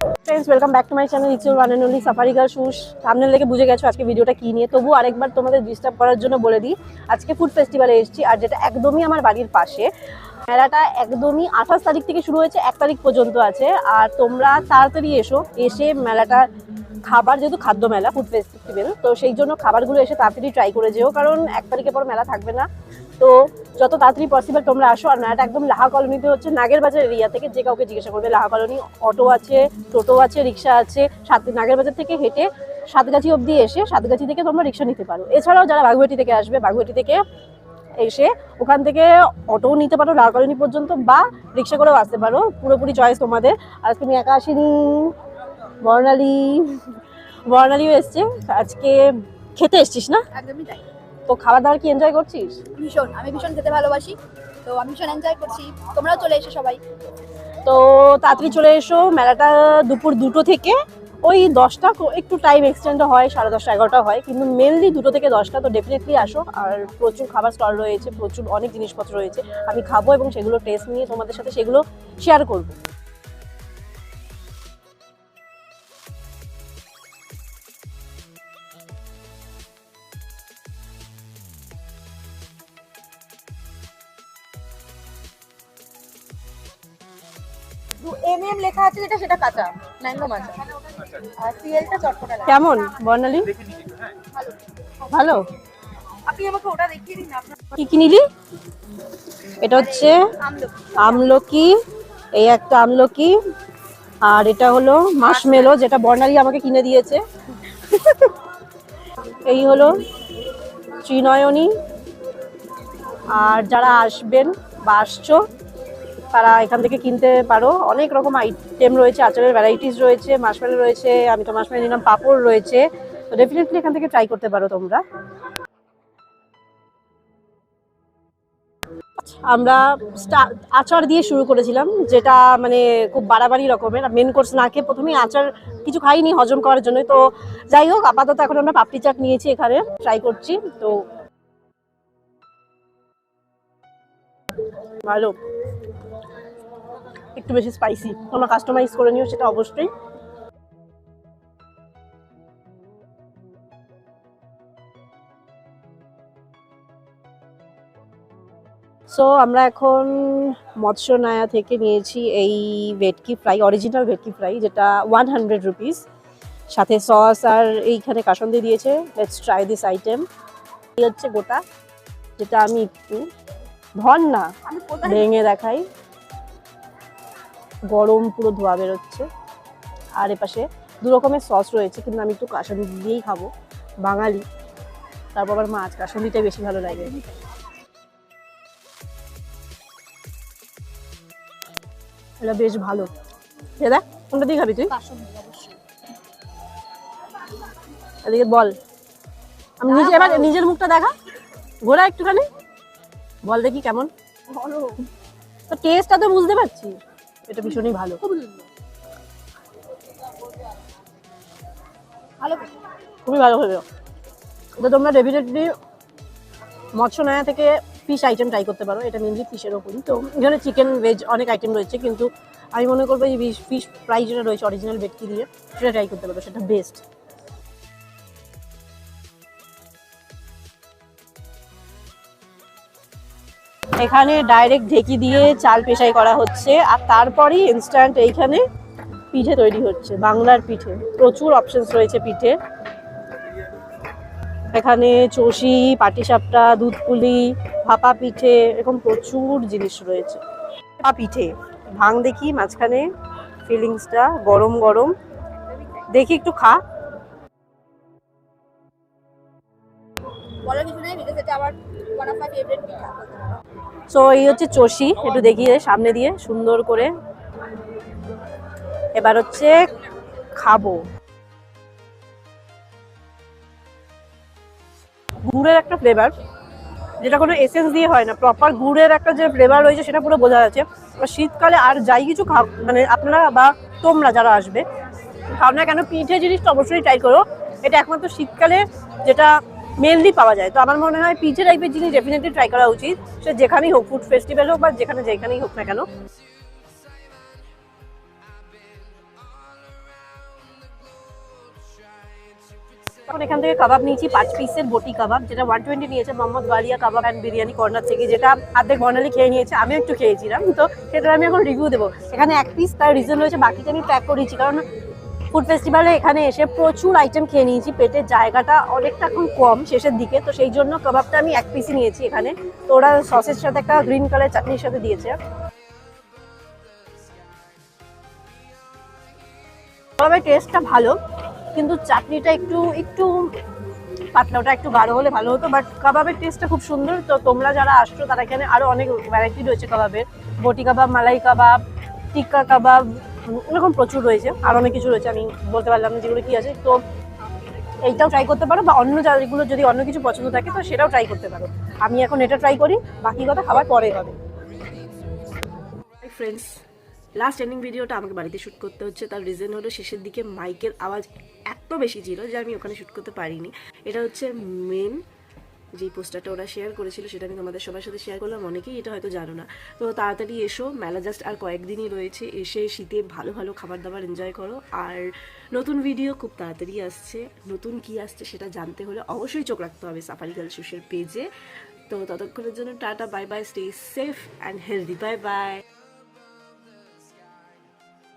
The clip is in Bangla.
Friends welcome back to my channel it's your one and only safari girl Sush. সামনে লেগে বুঝে গেছো আজকে ভিডিওটা কি নিয়ে, তবু আরেকবার তোমাদের ডিস্টার্ব করার জন্য বলে দিই আজকে ফুড ফেস্টিভ্যালে এসেছি, আর যেটা একদমই আমার বাড়ির পাশে। মেলাটা একদমই 28 তারিখ থেকে শুরু হয়েছে, 1 তারিখ পর্যন্ত আছে। আর তোমরা তাড়াতাড়ি এসে মেলাটা খাবার, যেহেতু খাদ্য মেলা ফুড ফেস্টিভ্যাল, তো সেই জন্য খাবারগুলো এসে তাড়াতাড়ি ট্রাই করে যেও, কারণ 1 তারিখের পর মেলা থাকবে না। তো যত তাড়াতাড়ি পসিবল তোমরা আসো। আর মেলাটা একদম লাহা কলোনিতে হচ্ছে, নাগের বাজার এরিয়া থেকে। যে কাউকে জিজ্ঞাসা করবে লাহা কলোনি, অটো আছে, টোটো আছে, রিক্সা আছে। নাগের বাজার থেকে হেঁটে সাতগাছি অবধি এসে সাতগাছি থেকে তোমরা রিক্সা নিতে পারো। এছাড়াও যারা বাগুইহাটি থেকে আসবে, বাগুইহাটি থেকে এসে ওখান থেকে অটোও নিতে পারো লাহা কলোনি পর্যন্ত, বা রিক্সা করেও আসতে পারো, পুরোপুরি চয়েস তোমাদের। আজকে আমি একা আসিনি, বর্ণালীও এসছে। আজকে খেতে এসছিস না? একদমই তাই। তো খাবার দাবার কি এনজয় করছিস? আমি ভীষণ খেতে ভালোবাসি, তো আমি ভীষণ এনজয় করছি। তোমরাও চলে এসো সবাই। তো তাড়াতাড়ি চলে এসো। মেলাটা দুপুর 2টো থেকে ওই 10টা, একটু টাইম এক্সটেন্ড হয়, 10:30 11টা হয়, কিন্তু মেনলি 2টো থেকে 10টা। তো ডেফিনেটলি আসো। আর প্রচুর খাবার স্টল রয়েছে, প্রচুর অনেক জিনিসপত্র রয়েছে। আমি খাবো এবং সেগুলো টেস্ট নিয়ে তোমাদের সাথে সেগুলো শেয়ার করবো। MM লেখা আছে যেটা, সেটা কাঁচা ম্যাঙ্গো মাচা, আর সিএলটা চটপটা লাগে। কেমন বর্ণালী? ভালো। আপনি আমাকে ওটা দেখিয়ে দিন। আপনার কি কি নিলি? এটা হচ্ছে আমলকি, এই একটা আমলকি, আর এটা হলো মাশমেলো, যেটা বর্ণালী আমাকে কিনে দিয়েছে। এই হলো ত্রিনয়নী। আর যারা আসবেন বা আসছো তারা এখান থেকে কিনতে পারো। অনেক রকম আইটেম রয়েছে, আচারের ভ্যারাইটিস রয়েছে, মাশমেলো রয়েছে, আমি তো মাশমেলো নিলাম, পাঁপড় রয়েছে। তো ডেফিনেটলি এখান থেকে ট্রাই করতে পারো তোমরা। আমরা আচার দিয়ে শুরু করেছিলাম, যেটা মানে খুব বাড়াবাড়ি রকমের। মেন কোর্স না খেয়ে প্রথমেই আচার কিছু খাইনি হজম করার জন্য। তো যাই হোক, আপাতত এখন আমরা পাপড়ি চাট নিয়েছি, এখানে ট্রাই করছি। তো ভালো, একটু বেশি স্পাইসি। তোমরা কাস্টমাইজ করে নিও সেটা অবশ্যই। সো আমরা এখন মৎস্যনায়া থেকে নিয়েছি এই ভেটকি ফ্রাই, অরিজিনাল ভেটকি ফ্রাই, যেটা 100 রুপিস, সাথে সস আর এইখানে কাসন্দি দিয়েছে। Let's try this item. এই হচ্ছে গোটা, যেটা আমি একটু ধর না ভেঙে দেখাই। গরম পুরো ধোয়া বেরোচ্ছে। আর এপাশে 2 রকমের সস রয়েছে, কিন্তু আমি একটু কাসন্দি দিয়েই খাবো, বাঙালি। তারপর আবার মাছ, কাসন্দিটাই বেশি ভালো লাগে। এটা বেশ ভালো। দেখ কোনটা দিয়ে খাবি তুই? এদিকে বল। আমি এবার নিজের মুখটা দেখা, ঘোরা একটুখানি, বল দেখি কেমন। তো টেস্টটা তো বুঝতে পারছি, এটা ভীষণই ভালো, খুবই ভালো হলো। তো তোমরা ডেফিনেটলি মৎস্যনায়া থেকে ফিশ আইটেম ট্রাই করতে পারো। এটা মেনলি ফিশের ওপরই। তো এখানে চিকেন, ভেজ অনেক আইটেম রয়েছে, কিন্তু আমি মনে করবো যে ফিশ ফ্রাই যেটা রয়েছে অরিজিনাল ভেটকি দিয়ে, সেটা ট্রাই করতে পারো, সেটা বেস্ট। এখানে ডাইরেক্ট ঢেকি দিয়ে চাল পেশাই করা হচ্ছে, আর তারপরেই ইনস্ট্যান্ট এইখানে পিঠে তৈরি হচ্ছে, বাংলার পিঠে। প্রচুর অপশনস রয়েছে পিঠে। এখানে চষি, পাটিসাপটা, দুধপুলি, ভাপা পিঠে, এরকম প্রচুর জিনিস রয়েছে। ভাপা পিঠে ভাঙ দেখি মাঝখানে, ফিলিংসটা গরম গরম, দেখি একটু খা। সো এই হচ্ছে চষি, একটু দেখিয়ে সামনে দিয়ে সুন্দর করে। এবার হচ্ছে খাবো। গুড়ের একটা ফ্লেভার, যেটা কোনো এসেন্স দিয়ে হয় না, প্রপার গুড়ের একটা যে ফ্লেভার রয়েছে সেটা পুরো বোঝা যাচ্ছে। শীতকালে আর যাই কিছু মানে আপনারা বা তোমরা যারা আসবে খাও না কেন, পিঠে জিনিসটা অবশ্যই ট্রাই করো। এটা একমাত্র শীতকালে যেটা মেনলি পাওয়া যায়। তো আমার মনে হয় পিঠে টাইপের জিনিস ডেফিনেটলি ট্রাই করা উচিত, সে যেখানেই হোক, ফুড ফেস্টিভ্যাল হোক বা যেখানেই হোক না কেন। এখন এখান থেকে কাবাব নিয়েছি 5 পিসের বটি কাবাব, যেটা 120 নিয়েছে মোহাম্মদ ওয়ালিয়া কাবাব অ্যান্ড বিরিয়ানি কর্নার থেকে, যেটা অর্ধেক বর্ণালী খেয়ে নিয়েছে, আমিও একটু খেয়েছিলাম। তো সেটা আমি এখন রিভিউ দেবো। এখানে 1 পিস, তার রিজন রয়েছে, বাকিটা আমি প্যাক করেছি কারণ ফুড ফেস্টিভ্যালে এখানে এসে প্রচুর আইটেম খেয়ে নিয়েছি, পেটের জায়গাটা অনেকটা এখন কম শেষের দিকে, তো সেই জন্য কাবাবটা আমি 1 পিসই নিয়েছি এখানে। তো ওরা সসের সাথে একটা গ্রিন কালার চাটনির সাথে দিয়েছে। কাবাবের টেস্টটা ভালো, কিন্তু চাটনিটা একটু একটু পাতলা, ওটা একটু গাঢ় হলে ভালো হতো, বাট কাবাবের টেস্টটা খুব সুন্দর। তো তোমরা যারা আসছো তারা এখানে আরো অনেক ভ্যারাইটি রয়েছে কাবাবের, বটি কাবাব, মালাই কাবাব, টিক্কা কাবাব, এরকম প্রচুর রয়েছে, আর অনেক কিছু রয়েছে, আমি বলতে পারলাম না যেগুলো কি আছে। তো এইটাও ট্রাই করতে পারো, বা অন্য যেগুলো যদি অন্য কিছু পছন্দ থাকে তো সেটাও ট্রাই করতে পারো। আমি এখন এটা ট্রাই করি, বাকি কথা খাবার পরে হবে। ফ্রেন্ডস, লাস্ট এন্ডিং ভিডিওটা আমাকে বাড়িতে শ্যুট করতে হচ্ছে, তার রিজন হলো শেষের দিকে মাইকের আওয়াজ এত বেশি ছিল যে আমি ওখানে শ্যুট করতে পারিনি। এটা হচ্ছে মেন যেই পোস্টারটা ওরা শেয়ার করেছিল, সেটা আমি তোমাদের সবার সাথে শেয়ার করলাম, অনেকেই এটা হয়তো জানো না। তো তাড়াতাড়ি এসো, মেলা জাস্ট আর কয়েকদিনই রয়েছে, এসে শীতে ভালো ভালো খাবার দাবার এনজয় করো। আর নতুন ভিডিও খুব তাড়াতাড়ি আসছে, নতুন কি আসছে সেটা জানতে হলে অবশ্যই চোখ রাখতে হবে সাফারি গার্লস শুশের পেজে। তো ততক্ষণের জন্য tata, bye bye, stay safe and healthy, bye bye.